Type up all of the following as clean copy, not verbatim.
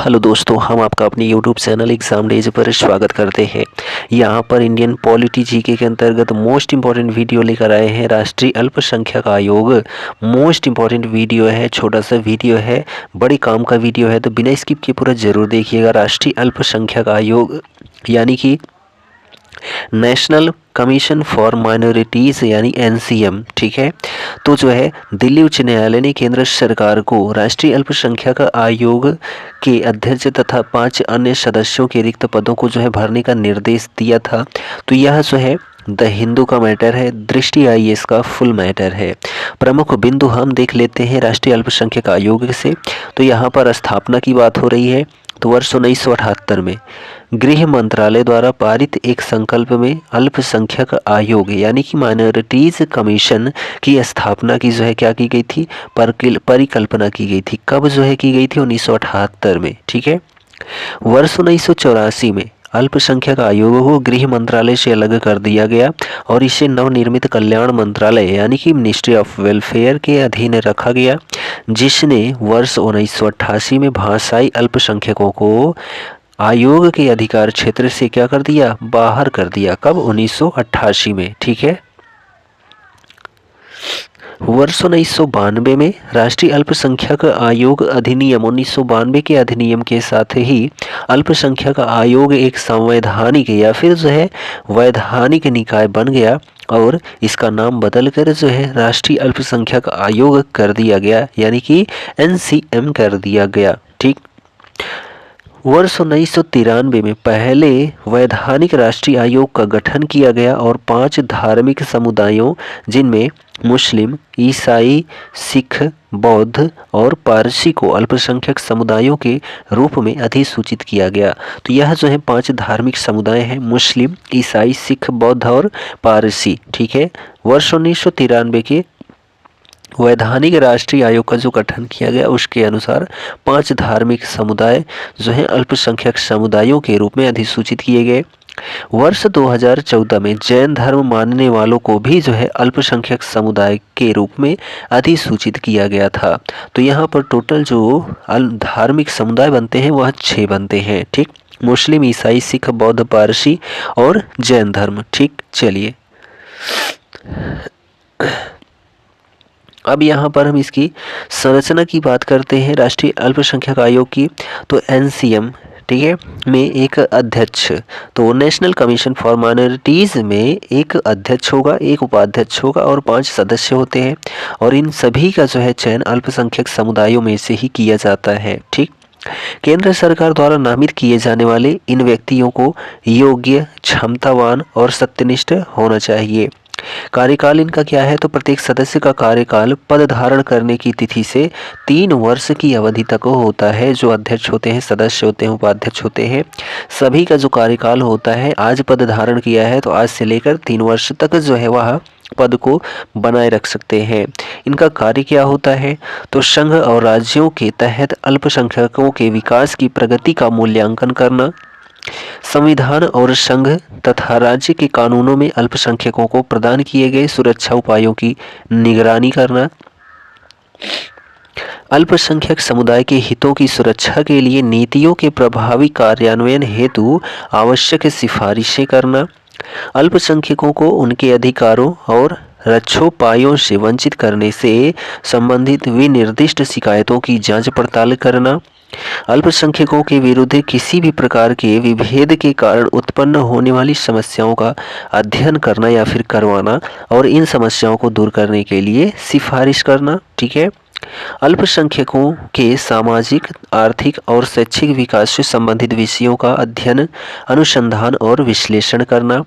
Hello दोस्तों, हम आपका अपने यूट्यूब चैनल एग्जाम डेज पर स्वागत करते हैं। यहाँ पर इंडियन पॉलिटी जीके के अंतर्गत मोस्ट इंपॉर्टेंट वीडियो लेकर आए हैं। राष्ट्रीय अल्पसंख्यक आयोग मोस्ट इंपॉर्टेंट वीडियो है, छोटा सा वीडियो है, बड़े काम का वीडियो है, तो बिना स्किप किए पूरा जरूर देखिएगा। राष्ट्रीय अल्पसंख्यक आयोग यानी कि नेशनल कमीशन फॉर माइनॉरिटीज़ यानी एनसीएम, ठीक है। तो जो है दिल्ली उच्च न्यायालय ने केंद्र सरकार को राष्ट्रीय अल्पसंख्यक आयोग के अध्यक्ष तथा 5 अन्य सदस्यों के रिक्त पदों को जो है भरने का निर्देश दिया था। तो यह जो है द हिंदू का मैटर है, दृष्टि आईएएस का फुल मैटर है। प्रमुख बिंदु हम देख लेते हैं राष्ट्रीय अल्पसंख्यक आयोग से। तो यहाँ पर स्थापना की बात हो रही है। तो वर्ष 1978 में गृह मंत्रालय द्वारा पारित एक संकल्प में अल्पसंख्यक आयोग यानी कि माइनॉरिटीज कमीशन की स्थापना की जो है क्या की गई थी, परिकल्पना की गई थी। कब जो है की गई थी? 1978 में, ठीक है। वर्ष 1984 में अल्पसंख्यक आयोग को गृह मंत्रालय से अलग कर दिया गया और इसे नवनिर्मित कल्याण मंत्रालय यानी कि मिनिस्ट्री ऑफ वेलफेयर के अधीन रखा गया, जिसने वर्ष 1988 में भाषाई अल्पसंख्यकों को आयोग के अधिकार क्षेत्र से क्या कर दिया? बाहर कर दिया। कब? 1988 में, ठीक है। वर्ष 1992 में राष्ट्रीय अल्पसंख्यक आयोग अधिनियम 1992 के अधिनियम के साथ ही अल्पसंख्यक आयोग एक संवैधानिक या फिर जो है वैधानिक निकाय बन गया और इसका नाम बदलकर जो है राष्ट्रीय अल्पसंख्यक आयोग कर दिया गया यानी कि एनसीएम कर दिया गया, ठीक। वर्ष 1993 में पहले वैधानिक राष्ट्रीय आयोग का गठन किया गया और 5 धार्मिक समुदायों जिनमें मुस्लिम, ईसाई, सिख, बौद्ध और पारसी को अल्पसंख्यक समुदायों के रूप में अधिसूचित किया गया। तो यह जो है 5 धार्मिक समुदाय हैं, मुस्लिम, ईसाई, सिख, बौद्ध और पारसी, ठीक है। वर्ष 1993 के वैधानिक राष्ट्रीय आयोग का जो गठन किया गया उसके अनुसार 5 धार्मिक समुदाय जो है अल्पसंख्यक समुदायों के रूप में अधिसूचित किए गए। वर्ष 2014 में जैन धर्म मानने वालों को भी जो है अल्पसंख्यक समुदाय के रूप में अधिसूचित किया गया था। तो यहाँ पर टोटल जो धार्मिक समुदाय बनते हैं वह 6 बनते हैं, ठीक। मुस्लिम, ईसाई, सिख, बौद्ध, पारसी और जैन धर्म, ठीक। चलिए अब यहाँ पर हम इसकी संरचना की बात करते हैं राष्ट्रीय अल्पसंख्यक आयोग की। तो एनसीएम, ठीक है, में एक अध्यक्ष, तो नेशनल कमीशन फॉर माइनॉरिटीज़ में एक अध्यक्ष होगा, एक उपाध्यक्ष होगा और 5 सदस्य होते हैं और इन सभी का जो है चयन अल्पसंख्यक समुदायों में से ही किया जाता है, ठीक। केंद्र सरकार द्वारा नामित किए जाने वाले इन व्यक्तियों को योग्य, क्षमतावान और सत्यनिष्ठ होना चाहिए। कार्यकाल इनका क्या है? तो प्रत्येक सदस्य का कार्यकाल पद धारण करने की तिथि से 3 वर्ष की अवधि तक होता है। जो अध्यक्ष होते हैं, सदस्य होते हैं, उपाध्यक्ष होते हैं, सभी का जो कार्यकाल होता है, आज पद धारण किया है तो आज से लेकर 3 वर्ष तक जो है वह पद को बनाए रख सकते हैं। इनका कार्य क्या होता है? तो संघ और राज्यों के तहत अल्पसंख्यकों के विकास की प्रगति का मूल्यांकन करना, संविधान और संघ तथा राज्य के कानूनों में अल्पसंख्यकों को प्रदान किए गए सुरक्षा उपायों की निगरानी करना, अल्पसंख्यक समुदाय के हितों की सुरक्षा के लिए नीतियों के प्रभावी कार्यान्वयन हेतु आवश्यक सिफारिशें करना, अल्पसंख्यकों को उनके अधिकारों और रक्षोपायों से वंचित करने से संबंधित विनिर्दिष्ट शिकायतों की जांच पड़ताल करना, अल्पसंख्यकों के विरुद्ध किसी भी प्रकार के विभेद के कारण उत्पन्न होने वाली समस्याओं का अध्ययन करना या फिर करवाना और इन समस्याओं को दूर करने के लिए सिफारिश करना, ठीक है। अल्पसंख्यकों के सामाजिक, आर्थिक और शैक्षिक विकास से संबंधित विषयों का अध्ययन, अनुसंधान और विश्लेषण करना,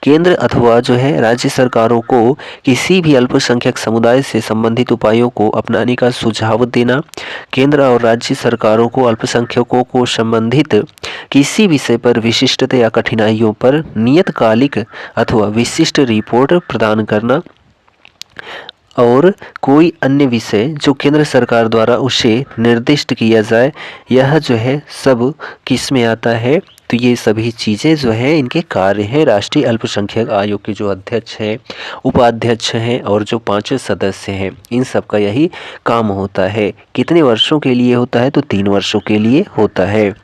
केंद्र अथवा जो है राज्य सरकारों को किसी भी अल्पसंख्यक समुदाय से संबंधित उपायों को अपनाने का सुझाव देना, केंद्र और राज्य सरकारों को अल्पसंख्यकों को संबंधित किसी विषय पर विशिष्टता या कठिनाइयों पर नियतकालिक अथवा विशिष्ट रिपोर्ट प्रदान करना और कोई अन्य विषय जो केंद्र सरकार द्वारा उसे निर्दिष्ट किया जाए, यह जो है सब किस में आता है? तो तो ये सभी चीज़ें जो है इनके कार्य हैं। राष्ट्रीय अल्पसंख्यक आयोग के जो अध्यक्ष हैं, उपाध्यक्ष हैं और जो 5 सदस्य हैं, इन सब का यही काम होता है। कितने वर्षों के लिए होता है? तो 3 वर्षों के लिए होता है।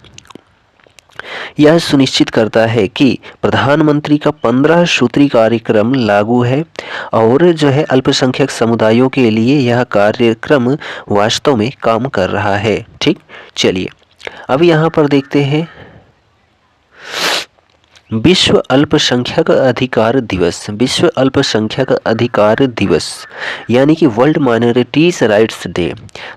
यह सुनिश्चित करता है कि प्रधानमंत्री का 15 सूत्री कार्यक्रम लागू है और जो है अल्पसंख्यक समुदायों के लिए यह कार्यक्रम वास्तव में काम कर रहा है। ठीक, चलिए अब यहाँ पर देखते हैं विश्व अल्पसंख्यक अधिकार दिवस। विश्व अल्पसंख्यक अधिकार दिवस यानी कि वर्ल्ड माइनॉरिटीज राइट्स डे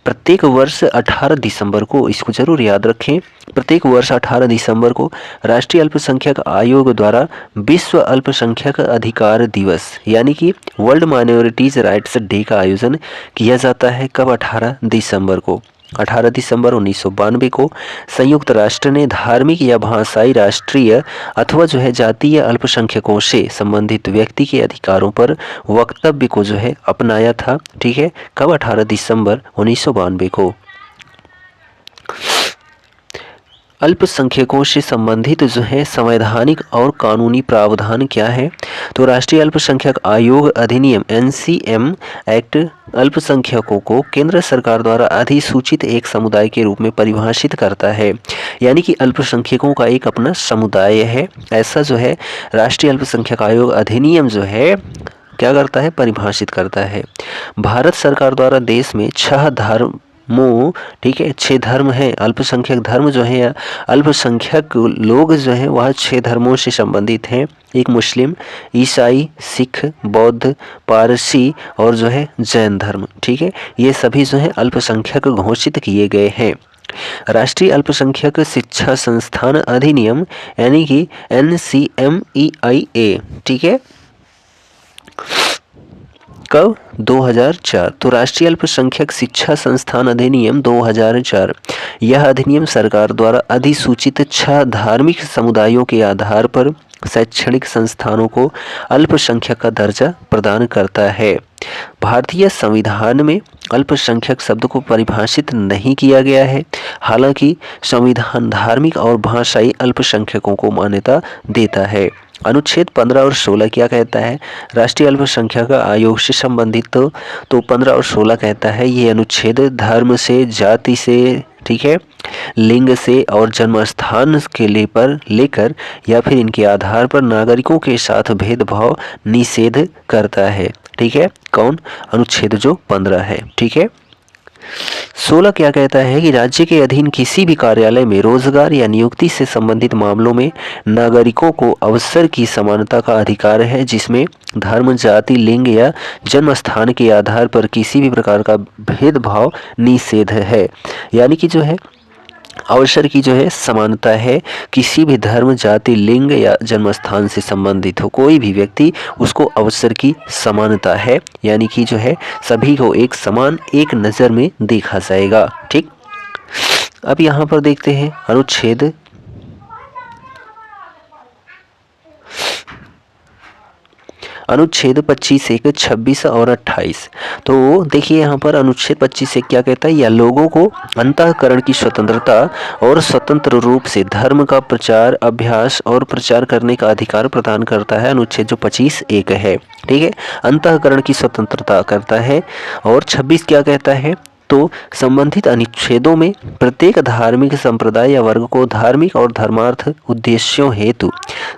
प्रत्येक वर्ष 18 दिसंबर को, इसको जरूर याद रखें, प्रत्येक वर्ष 18 दिसंबर को राष्ट्रीय अल्पसंख्यक आयोग द्वारा विश्व अल्पसंख्यक अधिकार दिवस यानी कि वर्ल्ड माइनॉरिटीज राइट्स डे का आयोजन किया जाता है। कब? 18 दिसंबर को। 18 दिसंबर 1992 को संयुक्त राष्ट्र ने धार्मिक या भाषाई राष्ट्रीय अथवा जो है जातीय अल्पसंख्यकों से संबंधित व्यक्ति के अधिकारों पर वक्तव्य को जो है अपनाया था। ठीक है, कब? 18 दिसंबर 1992 को। अल्पसंख्यकों से संबंधित जो है संवैधानिक और कानूनी प्रावधान क्या है? तो राष्ट्रीय अल्पसंख्यक आयोग अधिनियम NCM एक्ट अल्पसंख्यकों को केंद्र सरकार द्वारा अधिसूचित एक समुदाय के रूप में परिभाषित करता है, यानी कि अल्पसंख्यकों का एक अपना समुदाय है। ऐसा जो है राष्ट्रीय अल्पसंख्यक आयोग अधिनियम जो है क्या करता है? परिभाषित करता है। भारत सरकार द्वारा देश में 6 धर्मों, ठीक है, 6 धर्म हैं। अल्पसंख्यक धर्म जो है, अल्पसंख्यक लोग जो हैं वह 6 धर्मों से संबंधित हैं। एक मुस्लिम, ईसाई, सिख, बौद्ध, पारसी और जो है जैन धर्म। ठीक है, ये सभी जो है अल्पसंख्यक घोषित किए गए हैं। राष्ट्रीय अल्पसंख्यक शिक्षा संस्थान अधिनियम यानी कि NCMEIA, ठीक है, कब? 2004। तो राष्ट्रीय अल्पसंख्यक शिक्षा संस्थान अधिनियम 2004, यह अधिनियम सरकार द्वारा अधिसूचित 6 धार्मिक समुदायों के आधार पर शैक्षणिक संस्थानों को अल्पसंख्यक का दर्जा प्रदान करता है। भारतीय संविधान में अल्पसंख्यक शब्द को परिभाषित नहीं किया गया है, हालांकि संविधान धार्मिक और भाषाई अल्पसंख्यकों को मान्यता देता है। अनुच्छेद 15 और 16 क्या कहता है? राष्ट्रीय अल्पसंख्यक आयोग से संबंधित तो 15 और 16 कहता है ये अनुच्छेद धर्म से, जाति से, ठीक है, लिंग से और जन्म स्थान के लेकर या फिर इनके आधार पर नागरिकों के साथ भेदभाव निषेध करता है। ठीक है, कौन? अनुच्छेद जो 15 है। ठीक है, 16 क्या कहता है कि राज्य के अधीन किसी भी कार्यालय में रोजगार या नियुक्ति से संबंधित मामलों में नागरिकों को अवसर की समानता का अधिकार है, जिसमें धर्म, जाति, लिंग या जन्म स्थान के आधार पर किसी भी प्रकार का भेदभाव निषेध है। यानी कि जो है अवसर की जो है समानता है, किसी भी धर्म, जाति, लिंग या जन्म स्थान से संबंधित हो कोई भी व्यक्ति, उसको अवसर की समानता है, यानी कि जो है सभी को एक समान एक नज़र में देखा जाएगा। ठीक, अब यहाँ पर देखते हैं अनुच्छेद अनुच्छेद 25 एक 26 और 28। तो देखिए यहाँ पर अनुच्छेद 25 से क्या कहता है? या लोगों को अंतःकरण की स्वतंत्रता और स्वतंत्र रूप से धर्म का प्रचार, अभ्यास और प्रचार करने का अधिकार प्रदान करता है। अनुच्छेद जो 25 एक है, ठीक है, अंतःकरण की स्वतंत्रता करता है। और 26 क्या कहता है? तो संबंधित अनुच्छेदों में प्रत्येक धार्मिक संप्रदाय या वर्ग को धार्मिक और धर्मार्थ उद्देश्यों हेतु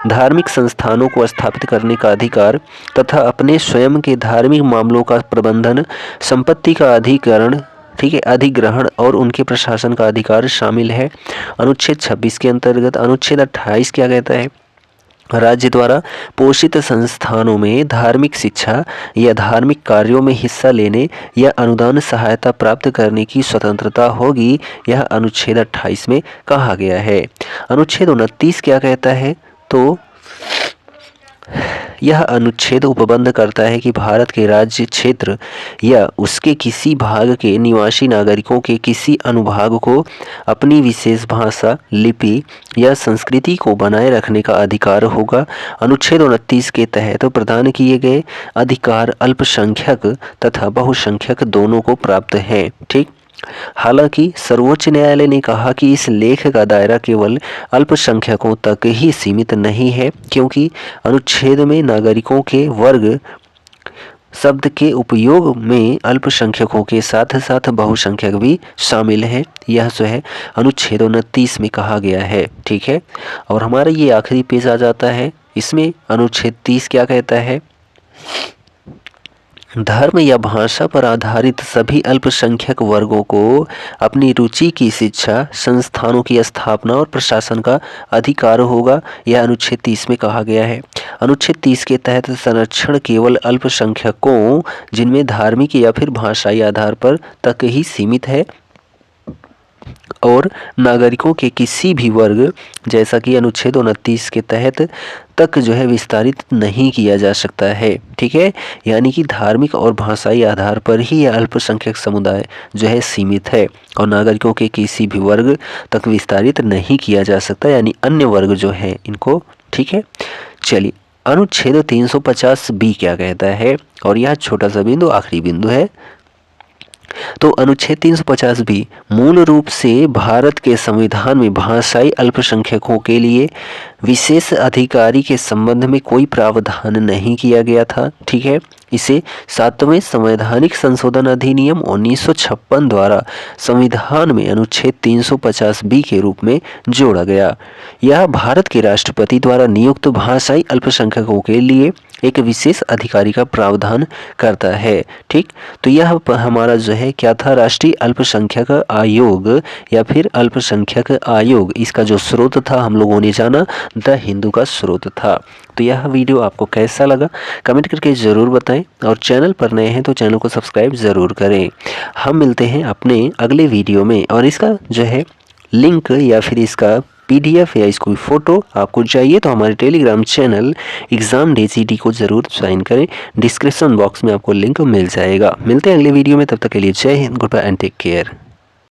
धार्मिक संस्थानों को स्थापित करने का अधिकार तथा अपने स्वयं के धार्मिक मामलों का प्रबंधन, संपत्ति का अधिकरण, ठीक है, अधिग्रहण और उनके प्रशासन का अधिकार शामिल है अनुच्छेद 26 के अंतर्गत। अनुच्छेद 28 क्या कहता है? राज्य द्वारा पोषित संस्थानों में धार्मिक शिक्षा या धार्मिक कार्यों में हिस्सा लेने या अनुदान सहायता प्राप्त करने की स्वतंत्रता होगी, यह अनुच्छेद 28 में कहा गया है। अनुच्छेद 29 क्या कहता है? तो यह अनुच्छेद उपबंध करता है कि भारत के राज्य, क्षेत्र या उसके किसी भाग के निवासी नागरिकों के किसी अनुभाग को अपनी विशेष भाषा, लिपि या संस्कृति को बनाए रखने का अधिकार होगा। अनुच्छेद 29 के तहत प्रदान किए गए अधिकार अल्पसंख्यक तथा बहुसंख्यक दोनों को प्राप्त हैं। ठीक, हालांकि सर्वोच्च न्यायालय ने कहा कि इस लेख का दायरा केवल अल्पसंख्यकों तक ही सीमित नहीं है, क्योंकि अनुच्छेद में नागरिकों के वर्ग शब्द के उपयोग में अल्पसंख्यकों के साथ साथ बहुसंख्यक भी शामिल है। यह जो है अनुच्छेद 29 में कहा गया है। ठीक है, और हमारा ये आखिरी पेज आ जाता है। इसमें अनुच्छेद 30 क्या कहता है? धर्म या भाषा पर आधारित सभी अल्पसंख्यक वर्गों को अपनी रुचि की शिक्षा संस्थानों की स्थापना और प्रशासन का अधिकार होगा। यह अनुच्छेद 30 में कहा गया है। अनुच्छेद 30 के तहत संरक्षण केवल अल्पसंख्यकों जिनमें धार्मिक या फिर भाषाई आधार पर तक ही सीमित है और नागरिकों के किसी भी वर्ग, जैसा कि अनुच्छेद 29 के तहत तक जो है विस्तारित नहीं किया जा सकता है। ठीक है, यानी कि धार्मिक और भाषाई आधार पर ही यह अल्पसंख्यक समुदाय जो है सीमित है और नागरिकों के किसी भी वर्ग तक विस्तारित नहीं किया जा सकता, यानी अन्य वर्ग जो है इनको। ठीक है, चलिए अनुच्छेद 350B क्या कहता है, और यह छोटा सा बिंदु आखिरी बिंदु है। तो अनुच्छेद 350B मूल रूप से भारत के संविधान में भाषाई अल्पसंख्यकों के लिए विशेष अधिकारी के संबंध में कोई प्रावधान नहीं किया गया था। ठीक है, इसे 7वें संवैधानिक संशोधन अधिनियम 1956 द्वारा संविधान में अनुच्छेद 350B के रूप में जोड़ा गया। यह भारत के राष्ट्रपति द्वारा नियुक्त भाषाई अल्पसंख्यकों के लिए एक विशेष अधिकारी का प्रावधान करता है। ठीक, तो यह हमारा जो है क्या था, राष्ट्रीय अल्पसंख्यक आयोग या फिर अल्पसंख्यक आयोग, इसका जो स्रोत था हम लोगों ने जाना द हिंदू का स्रोत था। तो यह वीडियो आपको कैसा लगा कमेंट करके ज़रूर बताएं, और चैनल पर नए हैं तो चैनल को सब्सक्राइब ज़रूर करें। हम मिलते हैं अपने अगले वीडियो में, और इसका जो है लिंक या फिर इसका PDF या इसको फ़ोटो आपको चाहिए तो हमारे Telegram channel exam day GT को ज़रूर ज्वाइन करें। डिस्क्रिप्शन बॉक्स में आपको लिंक मिल जाएगा। मिलते हैं अगले वीडियो में, तब तक के लिए जय हिंद, good bye and take care.